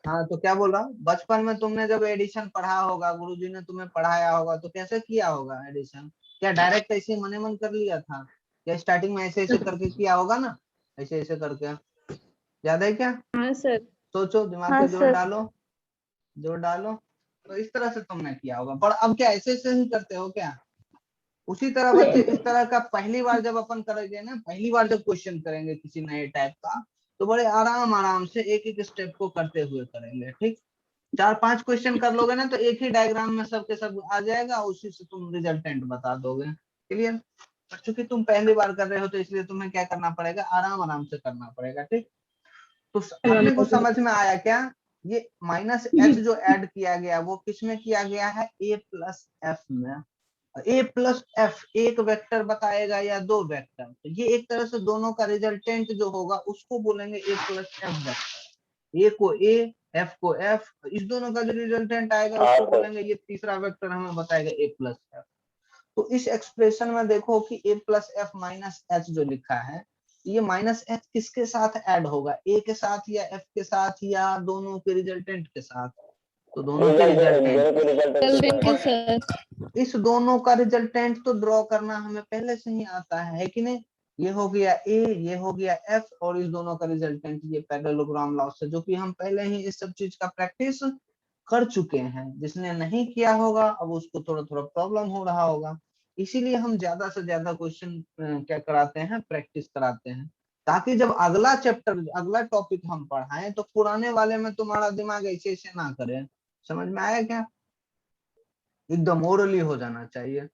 हाँ तो क्या बोल रहा हूँ, बचपन में तुमने जब एडिशन पढ़ा होगा, गुरुजी ने तुम्हें पढ़ाया होगा, तो कैसे किया होगा एडिशन? क्या डायरेक्ट ऐसे ही मने मन कर लिया था? क्या स्टार्टिंग में ऐसे ऐसे करके किया होगा ना, ऐसे ऐसे करके? याद है क्या? हाँ सर। सोचो, दिमाग हाँ पे जोर सर। डालो, जोर डालो। तो इस तरह से तुमने किया होगा, पर अब क्या ऐसे ऐसे ही करते हो क्या? उसी तरह बच्चे इस तरह का पहली बार जब अपन करेंगे ना, पहली बार जब क्वेश्चन करेंगे किसी नए टाइप का, तो बड़े आराम आराम से एक एक स्टेप को करते हुए करेंगे, ठीक? 4-5 क्वेश्चन कर लोगे ना, तो एक ही डायग्राम में सबके सब आ जाएगा, उसी से तुम रिजल्टेंट बता दोगे। क्लियर? चूंकि तुम पहली बार कर रहे हो, तो इसलिए तुम्हें क्या करना पड़ेगा, आराम आराम से करना पड़ेगा, ठीक? तो अपने को समझ में आया क्या? ये माइनस एच जो ऐड किया गया, वो किस में किया गया है? ए प्लस एफ में। ए प्लस एफ एक वेक्टर बताएगा या दो वेक्टर, तो ये एक तरह से दोनों का रिजल्टेंट जो होगा उसको बोलेंगे ए प्लस एफ वेक्टर। ए को ए, एफ को एफ, इस दोनों का जो रिजल्टेंट आएगा उसको बोलेंगे, ये तीसरा वेक्टर हमें बताएगा ए प्लस एफ। तो इस एक्सप्रेशन में देखो कि ए प्लस एफ माइनस एच जो लिखा है, ये माइनस एच किसके साथ ऐड होगा, ए के साथ या एफ के साथ या दोनों के रिजल्टेंट के साथ? तो दोनों के रिजल्टेंट। और इस दोनों का रिजल्टेंट तो ड्रॉ करना हमें पहले से ही आता है कि नहीं? ये हो गया ए, ये हो गया एफ, और इस दोनों का रिजल्टेंट ये पैरेललोग्राम लॉ से, जो कि हम पहले ही इस सब चीज का प्रैक्टिस कर चुके हैं। जिसने नहीं किया होगा अब उसको थोड़ा थोड़ा प्रॉब्लम हो रहा होगा, इसीलिए हम ज्यादा से ज्यादा क्वेश्चन क्या कराते हैं, प्रैक्टिस कराते हैं, ताकि जब अगला चैप्टर अगला टॉपिक हम पढ़ाएं तो पुराने वाले में तुम्हारा दिमाग ऐसे ऐसे ना करे। समझ में आया क्या? एकदम ओरली हो जाना चाहिए।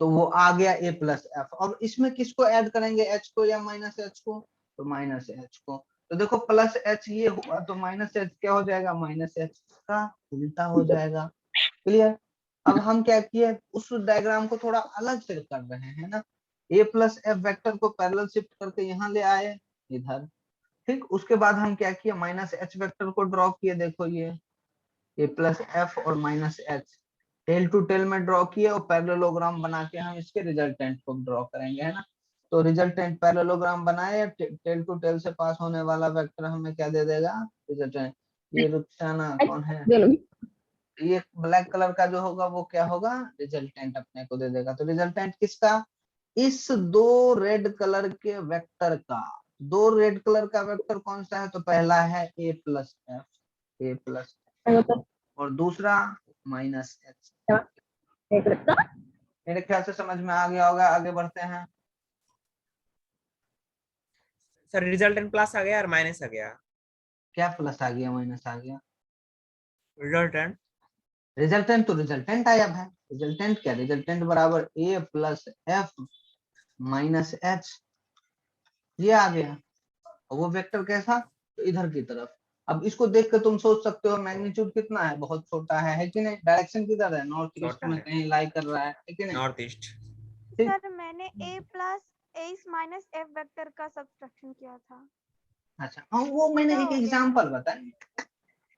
तो वो आ गया ए प्लस एफ। अब इसमें किसको ऐड करेंगे, एच को या माइनस एच को? तो माइनस एच को। तो देखो प्लस एच ये हुआ, तो माइनस एच क्या हो जाएगा, माइनस एच का उल्टा हो जाएगा। क्लियर? अब हम क्या किए, उस डायग्राम को थोड़ा अलग से कर रहे हैं ना, ए प्लस एफ वेक्टर को पैरेलल शिफ्ट करके यहाँ ले आए इधर, ठीक? उसके बाद हम क्या किए, माइनस एच वेक्टर को ड्रॉ किए, देखो ये ए प्लस एफ और minus H tail to tail में ड्रॉ किए, और पैरेललोग्राम बना के हम इसके रिजल्टेंट को ड्रॉ करेंगे, है ना? तो रिजल्टेंट पैरेललोग्राम बनाए, टेल टू टेल से पास होने वाला वेक्टर हमें क्या दे देगा, रिजल्टेंट। ये रुखसाना कौन है, ये ब्लैक कलर का जो होगा वो क्या होगा, रिजल्टेंट अपने को दे देगा। तो रिजल्टेंट किसका, इस दो रेड कलर के वेक्टर का। दो रेड कलर का वेक्टर कौन सा है, तो पहला है ए प्लस एफ, ए प्लस, और दूसरा माइनस एच। मेरे ख्याल से समझ में आ गया होगा, आगे बढ़ते हैं। सर रिजल्टेंट प्लस आ गया और माइनस आ गया। क्या प्लस आ गया, माइनस आ गया? रिजल्टेंट। रिजल्टेंट तो रिजल्टेंट आया है, रिजल्टेंट क्या, रिजल्टेंट बराबर ए प्लस एफ माइनस एच, ये आ गया। और वो वेक्टर कैसा, तो इधर की तरफ। अब इसको देख के तुम सोच सकते हो मैग्नीट्यूड कितना है, बहुत छोटा है कि नहीं? डायरेक्शन किधर है, नॉर्थ ईस्ट में कहीं लाई कर रहा है कि नहीं? North east. सर मैंने ए प्लस ए माइनस एफ वेक्टर का सब्ट्रैक्शन किया था। अच्छा हाँ, वो मैंने एक एग्जांपल बताया,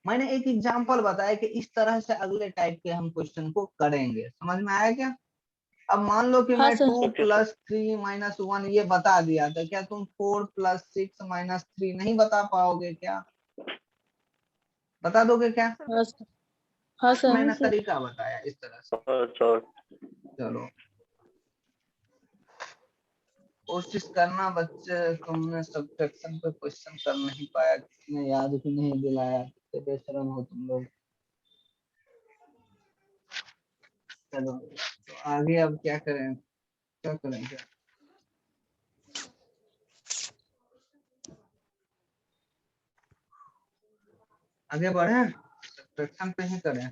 मैंने एक एग्जांपल बताया कि इस तरह से अगले टाइप के हम क्वेश्चन को करेंगे। समझ में आया क्या? अब मान लो कि मैं 2 प्लस 3 माइनस 1 ये बता दिया था, क्या तुम 4 प्लस 6 माइनस 3 नहीं बता पाओगे क्या? बता दोगे क्या? हाँ सर। मैंने तरीका बताया इस तरह से। चलो कोशिश करना बच्चे, तुमने सब्ट्रैक्शन पे क्वेश्चन कर नहीं पाया, किसने याद भी नहीं दिलाया, कितने बेशरम हो तुम लोग। चलो तो आगे अब क्या करें, क्या करेंगे, आगे बढ़े, सब्ट्रैक्शन पे ही करें?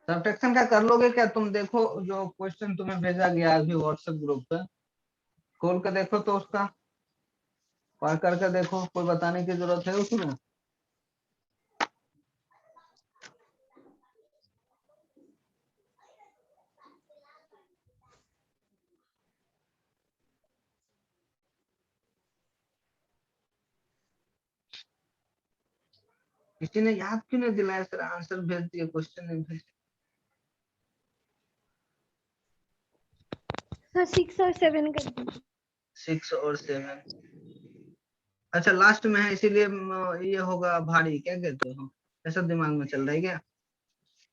सब्ट्रैक्शन का कर लोगे क्या तुम? देखो जो क्वेश्चन तुम्हें भेजा गया अभी व्हाट्सएप ग्रुप पे, खोल के देखो तो उसका पढ़ करके देखो, कोई बताने की जरूरत है उसमें? किसी ने याद क्यों नहीं दिलाया सर, आंसर भेज दिए, क्वेश्चन नहीं भेज। सर 6 और 7 कर दीजिए। 6 और 7 अच्छा लास्ट में है इसीलिए ये होगा भारी, क्या कहते हो, ऐसा दिमाग में चल रहा है क्या?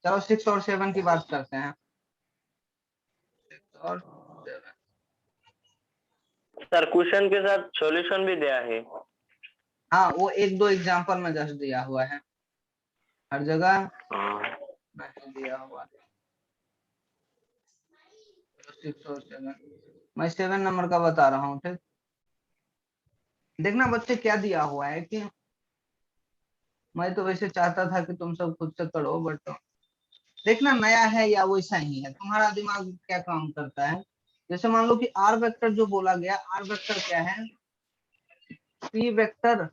चलो 6 और 7 की बात करते हैं। 6 और 7। सर क्वेश्चन के साथ सॉल्यूशन भी दिया है। हाँ वो एक दो एग्जांपल में जस्ट दिया हुआ है, हर जगह नहीं दिया हुआ है। 6 और 7 मैं 7 नंबर का बता रहा हूँ, ठीक। देखना बच्चे क्या दिया हुआ है, कि मैं तो वैसे चाहता था कि तुम सब खुद से करो, बट देखना नया है या वैसा ही है, तुम्हारा दिमाग क्या काम करता है। जैसे मान लो कि आर वेक्टर जो बोला गया, आर वेक्टर क्या है, P vector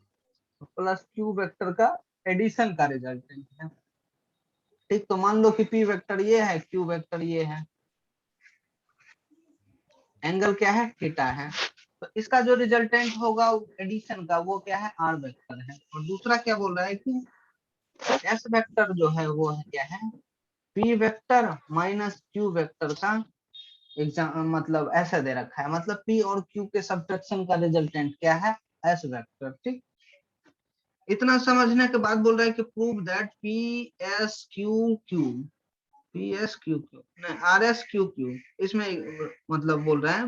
plus Q vector का एडिशन का रिजल्टेंट है, ठीक। तो मान लो कि पी वेक्टर ये है, क्यू वेक्टर ये है, एंगल क्या है, थीटा है। तो इसका जो रिजल्टेंट होगा एडिशन का, वो क्या है, आर वेक्टर है। और दूसरा क्या बोल रहा है कि एस वेक्टर जो है वो है क्या है, P vector minus Q vector का एग्जाम, मतलब ऐसा दे रखा है, मतलब पी और क्यू के सब्ट्रैक्शन का रिजल्टेंट क्या है, एस वेक्टर, ठीक। इतना समझने के बाद बोल रहा है कि prove that P S Q Q, P S Q Q नहीं आर एस क्यू क्यू, इसमें मतलब बोल रहा है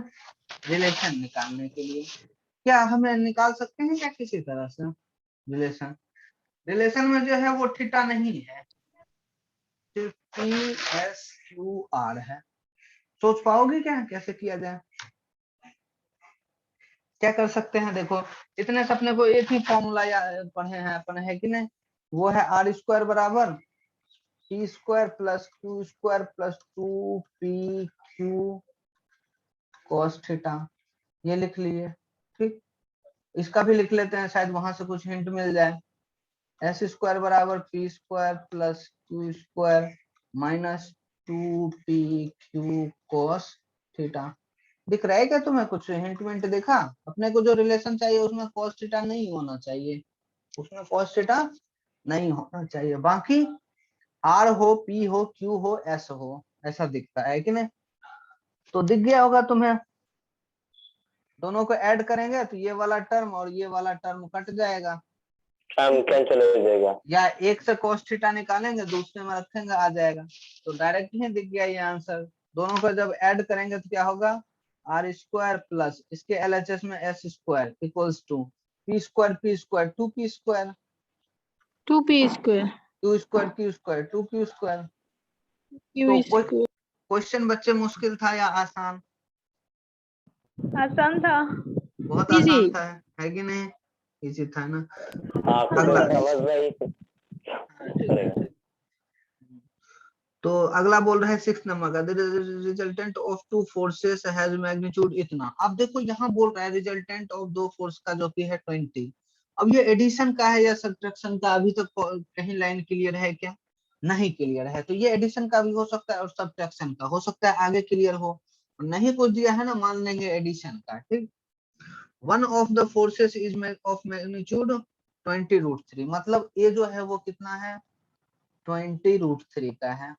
रिलेशन निकालने के लिए। क्या हमें निकाल सकते हैं क्या किसी तरह से रिलेशन? रिलेशन में जो है वो थीटा नहीं है, सिर्फ पी एस क्यू आर है। सोच पाओगे क्या कैसे किया जाए? क्या कर सकते हैं, देखो इतने से अपने को एक ही फॉर्मूला पढ़े हैं अपन, है कि नहीं, वो है आर स्क्वायर बराबर P square plus Q square plus 2 P Q cos theta, ये लिख लिए, ठीक। इसका भी लिख लेते हैं, शायद वहां से कुछ हिंट मिल जाए। एस स्क्वायर बराबर P square plus Q square minus 2 P Q cos theta. दिख रहा है क्या तुम्हें, कुछ हिंट विंट देखा? अपने को जो रिलेशन चाहिए उसमें कॉस थीटा नहीं होना चाहिए, उसमें कॉस थीटा नहीं होना चाहिए, बाकी आर हो, पी हो, क्यू हो, एस हो, ऐसा दिखता है कि नहीं? तो दिख गया होगा तुम्हें। दोनों को ऐड करेंगे तो ये वाला टर्म और ये वाला टर्म कट जाएगा, कैंसिल हो जाएगा। या एक से cos थीटा निकालेंगे दूसरे में रखेंगे, आ जाएगा। तो डायरेक्ट ही दिख गया ये आंसर। दोनों को जब ऐड करेंगे तो क्या होगा, आर स्क्वायर प्लस इसके एलएचएस में S square equals to P square 2 P square 2p square Q square 2 Q square. q तो square क्वेश्चन बच्चे मुश्किल था या आसान? आसान था। बहुत easy आसान था, है कि नहीं? इजी था ना। हाँ अगला समझ रही। हाँ, ठीक है, ठीक। तो अगला बोल रहा है 6 नंबर का, the resultant of two forces has magnitude इतना। अब देखो यहाँ बोल रहा है रिजल्टेंट ऑफ दो फोर्स का जो कि है 20। अब ये एडिशन का है या सब्ट्रैक्शन का, अभी तक कहीं लाइन क्लियर है क्या? नहीं क्लियर है। तो ये एडिशन का भी हो सकता है और सब्ट्रैक्शन का हो सकता है, आगे क्लियर हो। और नहीं कुछ दिया है ना, मान लेंगे एडिशन का, ठीक। One of the forces is of magnitude 20√3, मतलब ये जो है वो कितना है, 20√3 का है।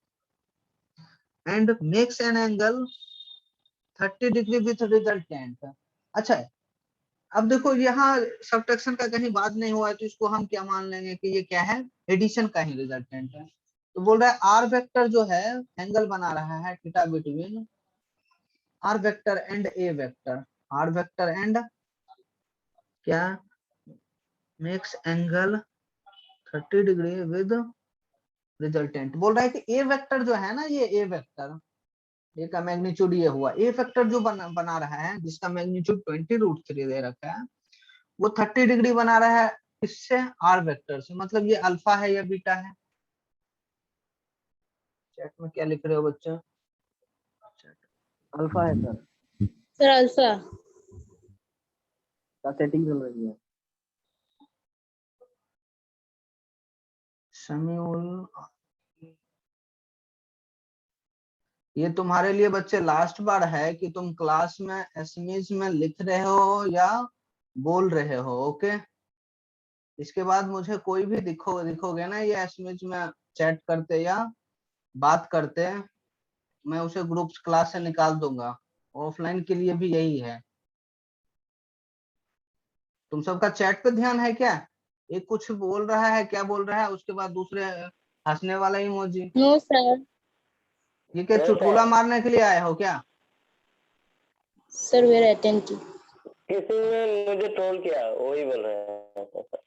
And makes an angle 30 degree with resultant. अच्छा अब देखो यहाँ सब्ट्रैक्शन का कहीं बात नहीं हुआ है, तो इसको हम क्या मान लेंगे कि ये क्या है, एडिशन का ही रिजल्टेंट है। तो बोल रहा है आर वेक्टर जो है एंगल बना रहा है theta between R vector and A vector, R vector and क्या, makes angle 30 degree with resultant. बोल रहा है कि ए वेक्टर जो है ना, ये ए वेक्टर, ए का मैग्नीट्यूड ये हुआ, ए फैक्टर जो बना रहा है जिसका मैग्नीट्यूड 20√3 दे रखा है, वो 30 डिग्री बना रहा है इससे, आर वेक्टर से, मतलब ये अल्फा है या बीटा है? चैट में क्या लिख रहे हो बच्चे? अल्फा है सर, sir alpha का सेटिंग चल रही है। शमीउल, ये तुम्हारे लिए बच्चे लास्ट बार है कि तुम क्लास में एसएमएस में लिख रहे हो या बोल रहे हो, ओके। इसके बाद मुझे कोई भी दिखोगे ना ये एसएमएस में चैट करते या बात करते, मैं उसे ग्रुप क्लास से निकाल दूंगा। ऑफलाइन के लिए भी यही है। तुम सबका चैट पे ध्यान है क्या? एक कुछ बोल रहा है, क्या बोल रहा है, उसके बाद दूसरे हंसने वाला इमोजी। No sir. ये क्या नहीं चुटकुला सर। मारने के लिए आए हो क्या? Sir very attentive. किसी ने मुझे ट्रोल किया, वही बोल रहे हैं सर।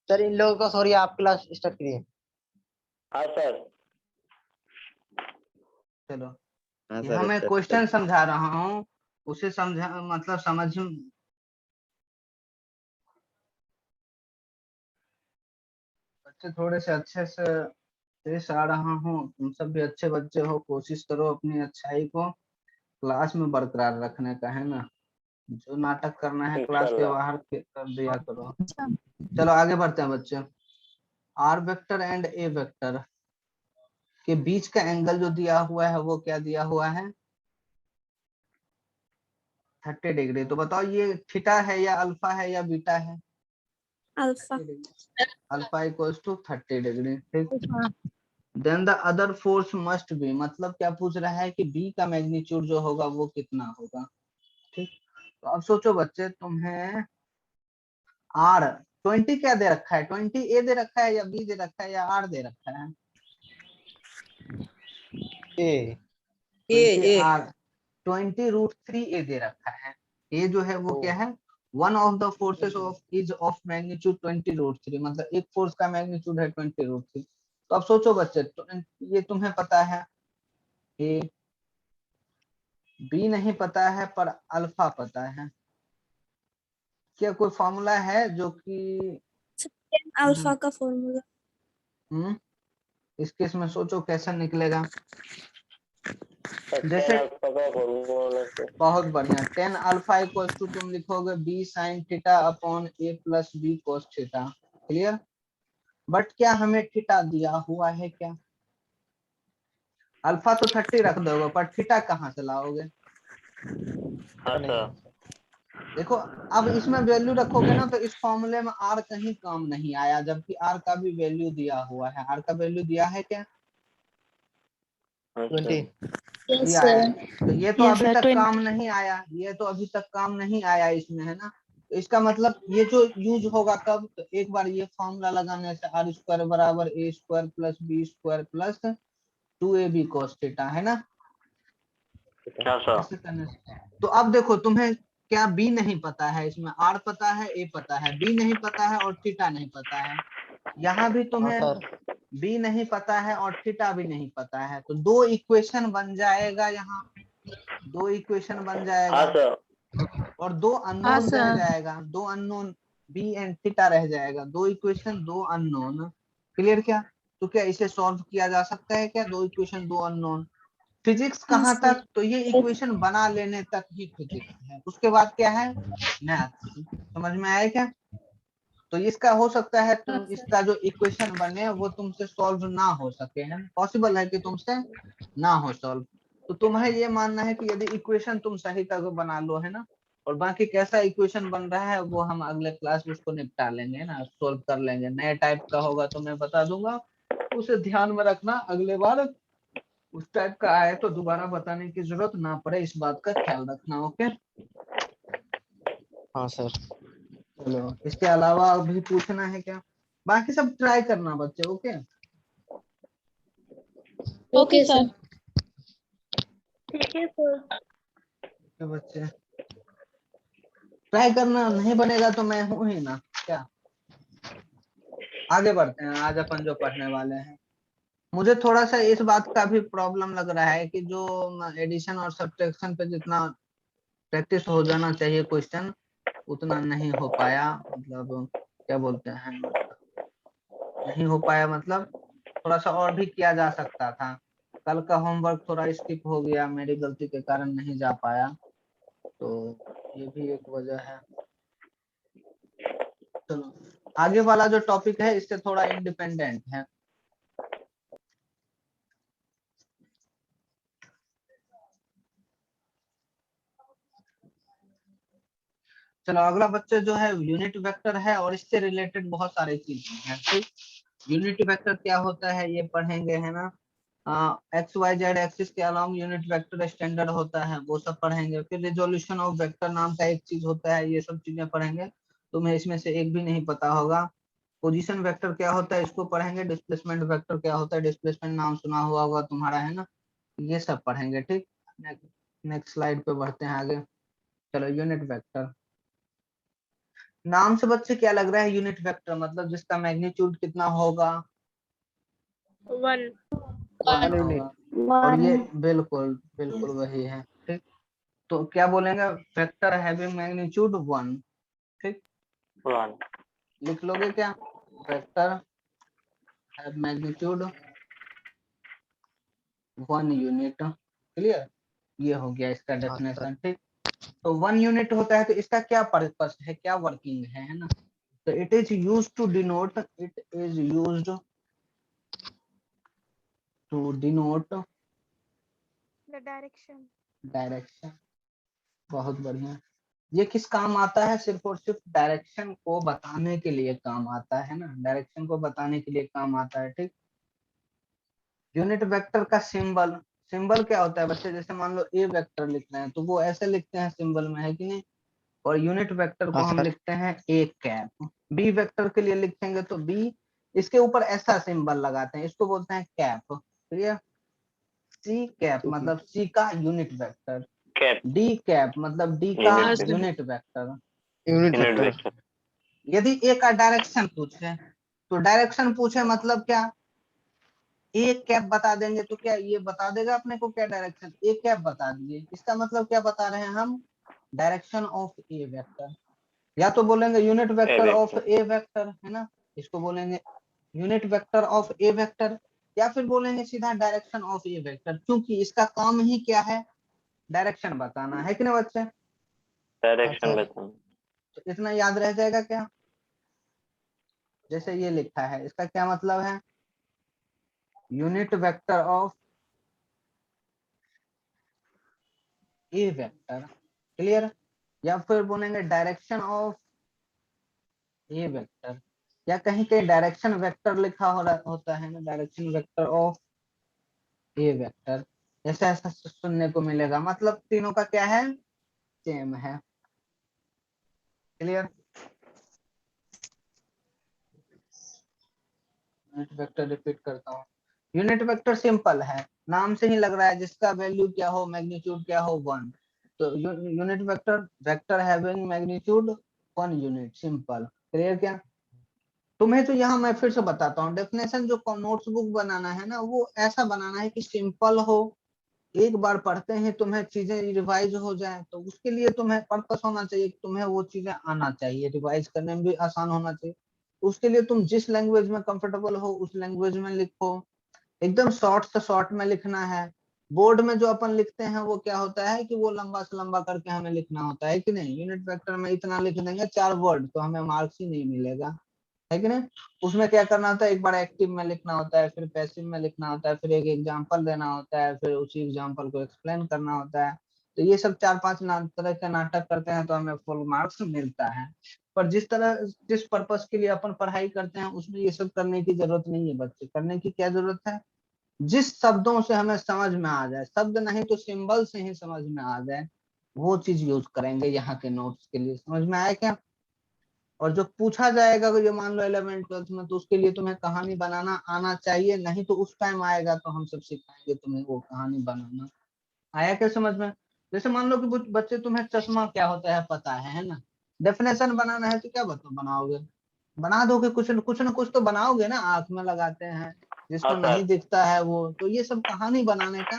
सर इन लोगों को सॉरी, आप क्लास स्टार्ट करिए। हाँ सर। चलो, हाँ यहाँ मैं सर, क्वेश्चन समझा रहा हूँ, उसे समझा मतलब समझ। बच्चे थोड़े से अच्छे से पेश आ रहा हूँ, तुम सब भी अच्छे बच्चे हो, कोशिश करो अपनी अच्छाई को क्लास में बरकरार रखने का, है ना। जो नाटक करना है क्लास के इंशाल्लाह। बाहर कर दिया करो। चलो आगे बढ़ते हैं बच्चे। R vector and A vector के बीच का एंगल जो दिया हुआ है वो क्या दिया हुआ है? 30 डिग्री। तो बताओ ये थीटा है या अल्फा है या बीटा है? Alpha. Alpha equals to 30 degree. ठीक। Then the other force must be, मतलब क्या पूछ रहा है कि बी का मैग्नीट्यूड जो होगा वो कितना होगा। ठीक। तो अब सोचो बच्चे, तुम्हें आर 20 क्या दे रखा है? 20 ए दे रखा है या बी दे रखा है या आर दे रखा है? ए 20 आर, 20√3 ए दे रखा है। ए जो है वो क्या है? One of the forces of is of magnitude 20√3, मतलब एक फोर्स का मैग्नीट्यूड है 20√3। तो अब सोचो बच्चे, तो ये तुम्हें पता है, ए बी नहीं पता है पर अल्फा पता है। क्या कोई फॉर्मूला है जो कि अल्फा का फॉर्मूला। इस केस में सोचो कैसा निकलेगा। सर जैसे 10 अल्फा का फॉर्मूला से। बहुत बढ़िया, 10 अल्फा इक्वल्स टू तुम लिखोगे B sine theta upon A plus B cos theta. Clear? But क्या हमें थीटा दिया हुआ है क्या? अल्फा तो 30 रख दोगे पर थीटा कहाँ से लाओगे? हाँ सर। देखो, अब इसमें वैल्यू रखोगे ना तो इस फॉर्मूले में आर कहीं काम नहीं आया, जबकि आर का भी वैल्यू दिया हुआ है। आर का वैल्यू दिया है क्या? हाँ 20। सर। यस दिया है। सर। तो ये तो Yes, अभी sir, तक 20. काम नहीं आया, ये तो अभी तक काम नहीं आया इसमें, है ना। तो इसका मतलब ये जो यूज होगा कब? तो एक बार ये फॉर्मूला लगाने से आर स्क्वायर बराबर A square plus B square plus 2ab cos theta, है ना। हाँ सर। ऐसे करने से तो अब देखो, तुम्हें क्या बी नहीं पता है? इसमें आर पता है, ए पता है, बी नहीं पता है और थीटा नहीं पता है। यहाँ भी हाँ तुम्हें सर। बी नहीं पता है और थीटा भी नहीं पता है, तो दो इक्वेशन बन जाएगा यहाँ, दो इक्वेशन बन हाँ जाएगा सर। और दो हाँ अननोन रह सर। जाएगा, दो अननोन बी एंड थीटा रह जाएगा, दो इक्वेशन दो अननोन। क्लियर क्या? तो क्या इसे सॉल्व किया जा सकता है क्या? दो इक्वेशन दो अननोन। फिजिक्स कहाँ तक? तो ये इक्वेशन बना लेने तक ही फिजिक्स है, उसके बाद क्या है? मैथ्स। समझ में आया क्या? तो इसका हो सकता है तुम इसका जो इक्वेशन बने वो तुमसे सॉल्व ना हो सके, है पॉसिबल है कि तुमसे ना हो सॉल्व। तो तुम्हें ये मानना है कि यदि इक्वेशन तुम सही तक बना लो, है ना, और बाकी कैसा इक्वेशन बन रहा है वो हम अगले क्लास में उसको निपटा लेंगे ना, सॉल्व कर लेंगे। नए टाइप का होगा तो मैं बता दूंगा, उसे ध्यान में रखना, अगले बार उस टाइप का आए तो दोबारा बताने की जरूरत ना पड़े, इस बात का ख्याल रखना। ओके, हाँ सर। चलो इसके अलावा अभी पूछना है क्या? बाकी सब ट्राई करना बच्चे। Okay okay sir. ठीक है सर। तो बच्चे ट्राई करना, नहीं बनेगा तो मैं हूं ही ना क्या। आगे बढ़ते हैं, आज अपन जो पढ़ने वाले हैं, मुझे थोड़ा सा इस बात का भी प्रॉब्लम लग रहा है कि जो एडिशन और सब्ट्रैक्शन पे जितना प्रैक्टिस हो जाना चाहिए क्वेश्चन, उतना नहीं हो पाया। मतलब क्या बोलते हैं, नहीं हो पाया, मतलब थोड़ा सा और भी किया जा सकता था। कल का होमवर्क थोड़ा स्किप हो गया, मेरी गलती के कारण नहीं जा पाया, तो ये भी एक वजह है। चलो आगे वाला जो टॉपिक है इससे थोड़ा इंडिपेंडेंट है। चलो अगला बच्चे जो है यूनिट वेक्टर है और इससे रिलेटेड बहुत सारी चीजें हैं। ठीक, यूनिट वेक्टर क्या होता है ये पढ़ेंगे, है ना। एक्स वाई जेड एक्सिस के अलावा यूनिट वेक्टर स्टैंडर्ड होता है, वो सब पढ़ेंगे। फिर रिजोल्यूशन ऑफ वेक्टर नाम का एक चीज होता है, ये सब चीजें पढ़ेंगे। तुम्हें इसमें से एक भी नहीं पता होगा। पोजीशन वेक्टर क्या होता है इसको पढ़ेंगे। डिस्प्लेसमेंट वेक्टर क्या होता है, डिस्प्लेसमेंट नाम सुना हुआ होगा तुम्हारा, है ना, ये सब पढ़ेंगे। ठीक, नेक्स्ट स्लाइड पे बढ़ते हैं आगे। चलो, यूनिट वेक्टर नाम से बच्चे क्या लग रहा है? यूनिट वेक्टर मतलब जिसका मैग्नीट्यूड कितना होगा? 1 वन होगा। और ये बिल्कुल बिल्कुल वही है। ठीक, तो क्या बोलेंगे? Vector having magnitude 1। ठीक, 1 लिख लोगे क्या? Vector have magnitude 1 unit. Clear, ये हो गया इसका डेफिनेशन। ठीक, तो 1 यूनिट होता है तो इसका क्या पर्पस है, क्या वर्किंग है ना? तो it is used to denote, it is used to denote the direction. Direction. बहुत बढ़िया। ये किस काम आता है? सिर्फ और सिर्फ डायरेक्शन को बताने के लिए काम आता है ना, डायरेक्शन को बताने के लिए काम आता है। ठीक, यूनिट वेक्टर का सिंबल, सिंबल क्या होता है बच्चे? जैसे मान लो ए वेक्टर लिख रहे हैं तो वो ऐसे लिखते हैं सिंबल में, है कि नहीं? और यूनिट वेक्टर को हाँ हम सर। लिखते हैं ए कैप। बी वेक्टर के लिए लिखेंगे तो बी, इसके ऊपर ऐसा सिंबल लगाते हैं, इसको बोलते हैं कैप। क्लियर? सी कैप मतलब सी का unit vector. Cap D cap मतलब डी का unit unit vector. Unit unit vector. Vector यदि ए का डायरेक्शन पूछे तो डायरेक्शन पूछे मतलब क्या? ए कैप बता देंगे तो क्या ये बता देगा अपने को क्या डायरेक्शन? ए कैप बता दिए, इसका मतलब क्या बता रहे हैं हम? Direction of A vector. या तो बोलेंगे unit vector of vector A vector, है ना, इसको बोलेंगे unit vector of A vector. या फिर बोलेंगे सीधा डायरेक्शन ऑफ ए वेक्टर, क्योंकि इसका काम ही क्या है? डायरेक्शन बताना, है कि नहीं बच्चे? Direction sir. बताना। तो इतना याद रह जाएगा क्या? जैसे ये लिखा है, इसका क्या मतलब है? Unit vector of A vector. Clear? या फिर बोलेंगे डायरेक्शन ऑफ ए वेक्टर, या कहीं कहीं डायरेक्शन वेक्टर लिखा हो रहा होता है ना, direction vector of A vector. ऐसा ऐसा सुनने को मिलेगा, मतलब तीनों का क्या है? सेम है। क्लियर? यूनिट वेक्टर रिपीट करता हूँ। यूनिट वेक्टर सिंपल है, नाम से ही लग रहा है, जिसका वैल्यू क्या हो, मैग्नीट्यूड क्या हो, 1। तो unit vector, vector having magnitude 1 unit, simple. Clear क्या? तुम्हें तो यहाँ मैं फिर से बताता हूँ, डेफिनेशन जो नोट्स बुक बनाना है ना, वो ऐसा बनाना है कि सिंपल हो, एक बार पढ़ते हैं तुम्हें चीजें रिवाइज हो जाए। तो उसके लिए तुम्हें पर्पस होना चाहिए, तुम्हें वो चीजें आना चाहिए, रिवाइज करने में भी आसान होना चाहिए। उसके लिए तुम जिस लैंग्वेज में कंफर्टेबल हो उस लैंग्वेज में लिखो, एकदम शॉर्ट से शॉर्ट में लिखना है। बोर्ड में जो अपन लिखते हैं वो क्या होता है कि वो लंबा से लंबा करके हमें लिखना होता है कि नहीं? यूनिट वेक्टर में इतना लिख देंगे 4 वर्ड तो हमें मार्क्स ही नहीं मिलेगा, है कि नहीं? उसमें क्या करना होता है, एक बार एक्टिव में लिखना होता है, फिर पैसिव में लिखना होता है, फिर एक एग्जांपल देना होता है, फिर उसी एग्जांपल को एक्सप्लेन करना होता है। तो ये सब 4-5 तरह के नाटक करते हैं तो हमें फुल मार्क्स मिलता है। पर जिस पर्पस के लिए अपन पढ़ाई करते हैं उसमें ये सब करने की जरूरत नहीं है बच्चे। करने की क्या जरूरत है? जिस शब्दों से हमें समझ में आ जाए, शब्द नहीं तो सिंबल से ही समझ में आ जाए, वो चीज यूज करेंगे यहाँ के नोट्स के लिए। समझ में आया क्या? और जो पूछा जाएगा ये मान लो 11th-12th में, तो उसके लिए तुम्हें कहानी बनाना आना चाहिए, नहीं तो उस टाइम आएगा तो हम सब सिखाएंगे तुम्हें वो कहानी बनाना। आया क्या समझ में? जैसे मान लो कि बच्चे तुम्हें चश्मा क्या होता है पता है ना, डेफिनेशन बनाना है तो क्या बनाओगे? बना दोगे, कुछ न कुछ तो बनाओगे ना। आंख में लगाते हैं, जिसको हाँ नहीं सर। दिखता है वो, तो ये सब कहानी बनाने का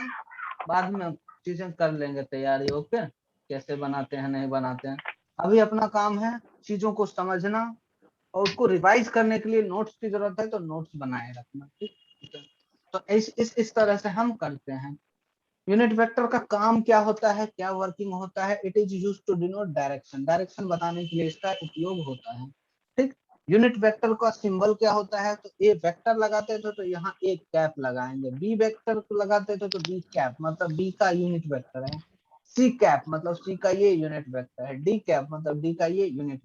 बाद में चीजें कर लेंगे तैयारी। ओके, कैसे बनाते हैं नहीं बनाते हैं, अभी अपना काम है चीजों को समझना और उसको रिवाइज करने के लिए नोट्स की जरूरत है तो नोट्स बनाए रखना। ठीक है? तो इस तरह से हम करते हैं। यूनिट वेक्टर का काम क्या होता है, क्या वर्किंग होता है? It is used to denote direction, direction बताने के लिए इसका उपयोग होता है। ठीक, यूनिट वेक्टर का सिंबल क्या होता है? तो ए वेक्टर लगाते थे तो यहाँ एक कैप लगाएंगे, बी वेक्टर को लगाते थे तो बी कैप मतलब बी का यूनिट वेक्टर है, सी कैप मतलब सी का ये यूनिट वेक्टर है, डी कैप मतलब डी का ये यूनिट